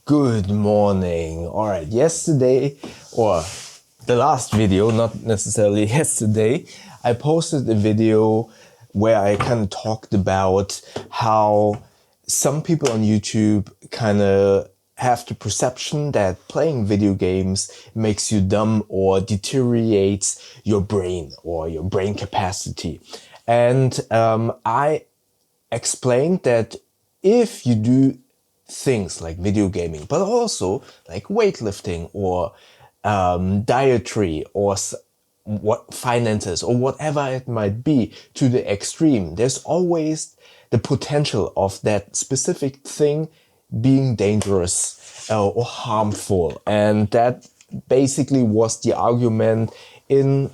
Good morning. All right, yesterday, or the last video, not necessarily yesterday, I posted a video where I kind of talked about how some people on YouTube kind of have the perception that playing video games makes you dumb or deteriorates your brain or your brain capacity. And I explained that if you do things like video gaming, but also like weightlifting or dietary or what finances or whatever it might be to the extreme, there's always the potential of that specific thing being dangerous or harmful. And that basically was the argument in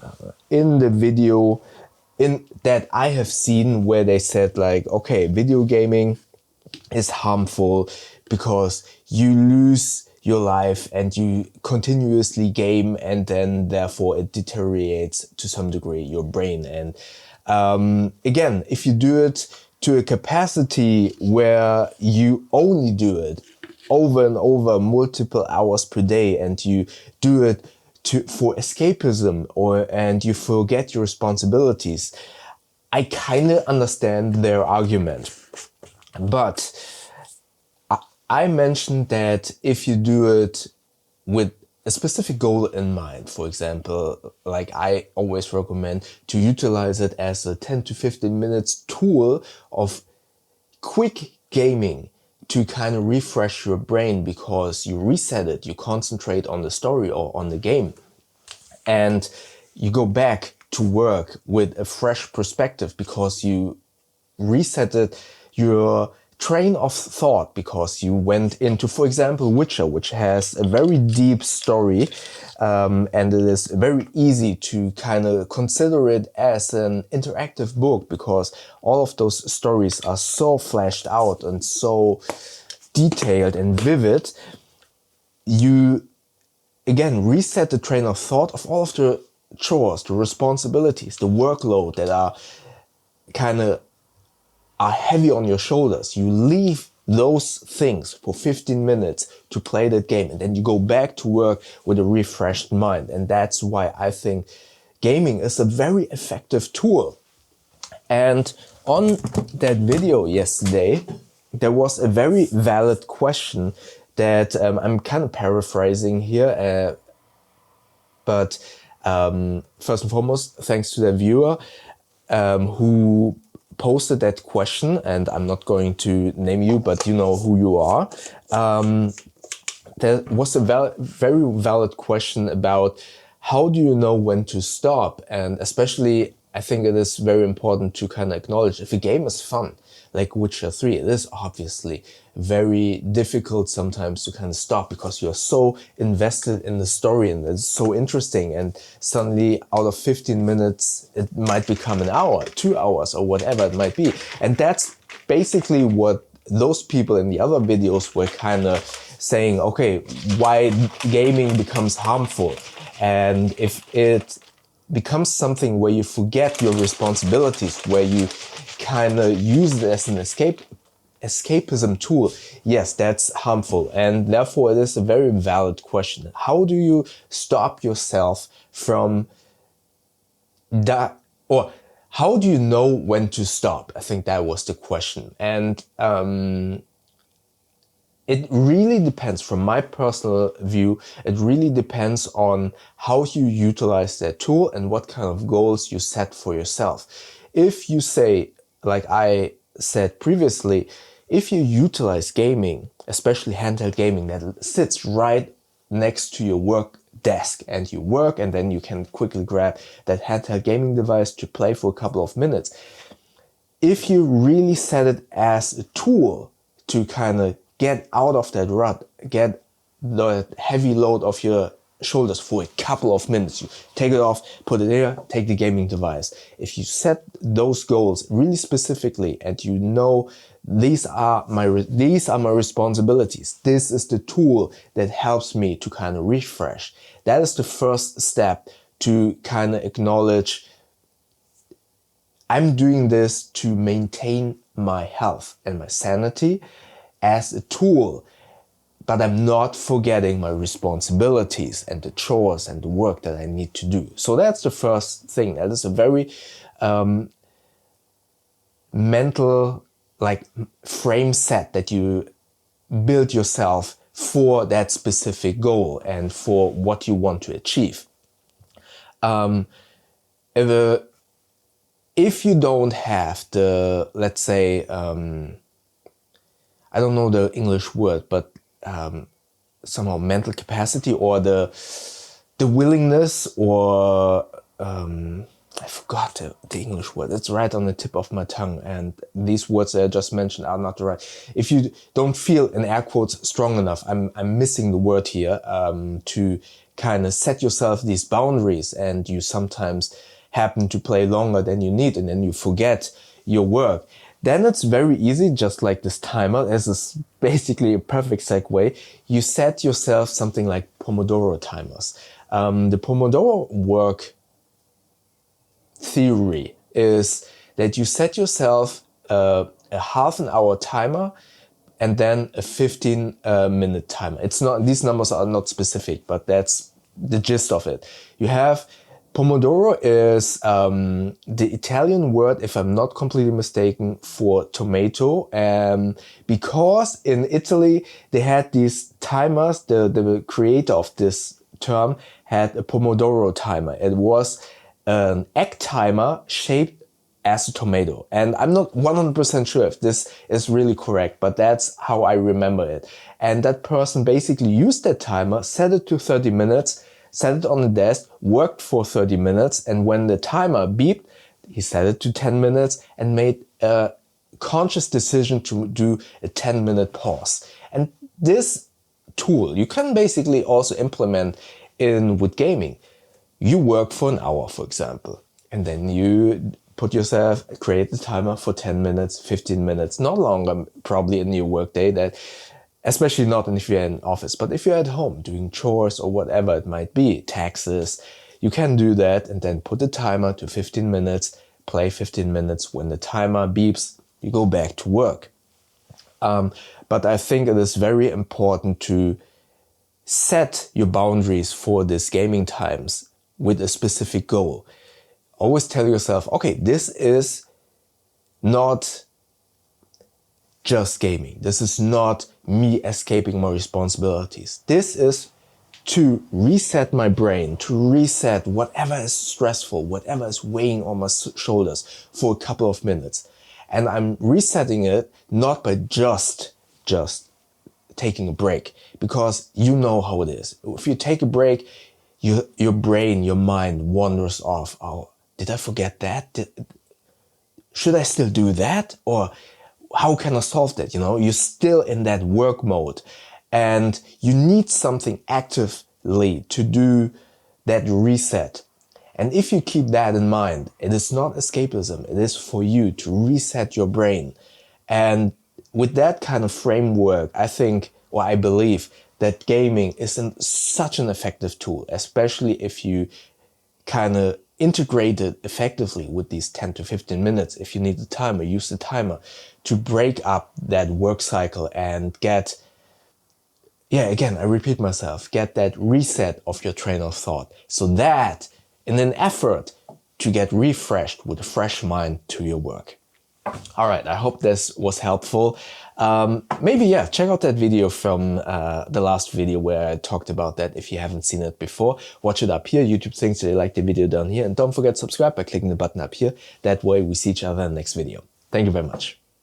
the video in that I have seen, where they said like, okay, video gaming is harmful because you lose your life and you continuously game, and then therefore it deteriorates to some degree your brain. And again, if you do it to a capacity where you only do it over and over multiple hours per day, and you do it for escapism, and you forget your responsibilities, I kind of understand their argument. But I mentioned that if you do it with a specific goal in mind, for example, like I always recommend to utilize it as a 10 to 15 minutes tool of quick gaming to kind of refresh your brain, because you reset it, you concentrate on the story or on the game, and you go back to work with a fresh perspective because you resetted your train of thought, because you went into, for example, Witcher, which has a very deep story, and it is very easy to kind of consider it as an interactive book, because all of those stories are so fleshed out and so detailed and vivid. You again reset the train of thought of all of the chores, the responsibilities, the workload that are kind of are heavy on your shoulders. You leave those things for 15 minutes to play that game, and then you go back to work with a refreshed mind. And that's why I think gaming is a very effective tool. And on that video yesterday, there was a very valid question that I'm kind of paraphrasing here, but first and foremost, thanks to the viewer who posted that question, and I'm not going to name you, but you know who you are. There was a very valid question about how do you know when to stop, and especially I think it is very important to kind of acknowledge if a game is fun, like Witcher 3, it is obviously very difficult sometimes to kind of stop, because you're so invested in the story and it's so interesting, and suddenly out of 15 minutes it might become an hour, 2 hours, or whatever it might be. And that's basically what those people in the other videos were kind of saying, okay, why gaming becomes harmful, and if it becomes something where you forget your responsibilities, where you kind of use it as an escapism tool, yes, that's harmful. And therefore it is a very valid question. How do you stop yourself from that, or how do you know when to stop? I think that was the question. And it really depends, from my personal view, it really depends on how you utilize that tool and what kind of goals you set for yourself. If you say, like I said previously, if you utilize gaming, especially handheld gaming that sits right next to your work desk, and you work and then you can quickly grab that handheld gaming device to play for a couple of minutes. If you really set it as a tool to kind of get out of that rut, get the heavy load off your shoulders for a couple of minutes, you take it off, put it here, take the gaming device. If you set those goals really specifically, and you know these are my responsibilities, this is the tool that helps me to kind of refresh, that is the first step to kind of acknowledge, I'm doing this to maintain my health and my sanity as a tool. but I'm not forgetting my responsibilities and the chores and the work that I need to do. So that's the first thing. That is a very mental frame set that you build yourself for that specific goal and for what you want to achieve. If you don't have the, let's say, I don't know the English word, but somehow mental capacity or the willingness, or I forgot the English word. It's right on the tip of my tongue, and these words that I just mentioned are not the right. If you don't feel, in air quotes, strong enough, I'm missing the word here, to kind of set yourself these boundaries, and you sometimes happen to play longer than you need, and then you forget your work. Then it's very easy, just like this timer. This is basically a perfect segue. You set yourself something like Pomodoro timers. The Pomodoro work theory is that you set yourself a half an hour timer and then a 15-minute timer. It's not, these numbers are not specific, but that's the gist of it. You have Pomodoro is the Italian word, if I'm not completely mistaken, for tomato. Because in Italy they had these timers, the creator of this term had a Pomodoro timer. It was an egg timer shaped as a tomato. And I'm not 100% sure if this is really correct, but that's how I remember it. And that person basically used that timer, set it to 30 minutes, set it on the desk, worked for 30 minutes, and when the timer beeped, he set it to 10 minutes and made a conscious decision to do a 10-minute pause. And this tool you can basically also implement with gaming. You work for an hour, for example, and then you create the timer for 10 minutes, 15 minutes, not longer probably in your workday, that especially not if you're in office, but if you're at home doing chores or whatever it might be, taxes, you can do that and then put the timer to 15 minutes, play 15 minutes. When the timer beeps, you go back to work. But I think it is very important to set your boundaries for these gaming times with a specific goal. Always tell yourself, okay, this is not just gaming. This is not me escaping my responsibilities. This is to reset my brain, to reset whatever is stressful, whatever is weighing on my shoulders for a couple of minutes. And I'm resetting it not by just taking a break, because you know how it is. If you take a break, your brain, your mind wanders off. Oh, did I forget that? Should I still do that? Or how can I solve that? You know, you're still in that work mode and you need something actively to do that reset. And if you keep that in mind, it is not escapism. It is for you to reset your brain. And with that kind of framework, I think, or I believe that gaming is such an effective tool, especially if you kind of integrate it effectively with these 10 to 15 minutes. If you need the timer, use the timer to break up that work cycle and get, again, I repeat myself, get that reset of your train of thought, so that in an effort to get refreshed with a fresh mind to your work. All right, I hope this was helpful. Maybe, check out that video from the last video where I talked about that. If you haven't seen it before, watch it up here. YouTube thinks that you like the video down here. And don't forget to subscribe by clicking the button up here. That way we see each other in the next video. Thank you very much.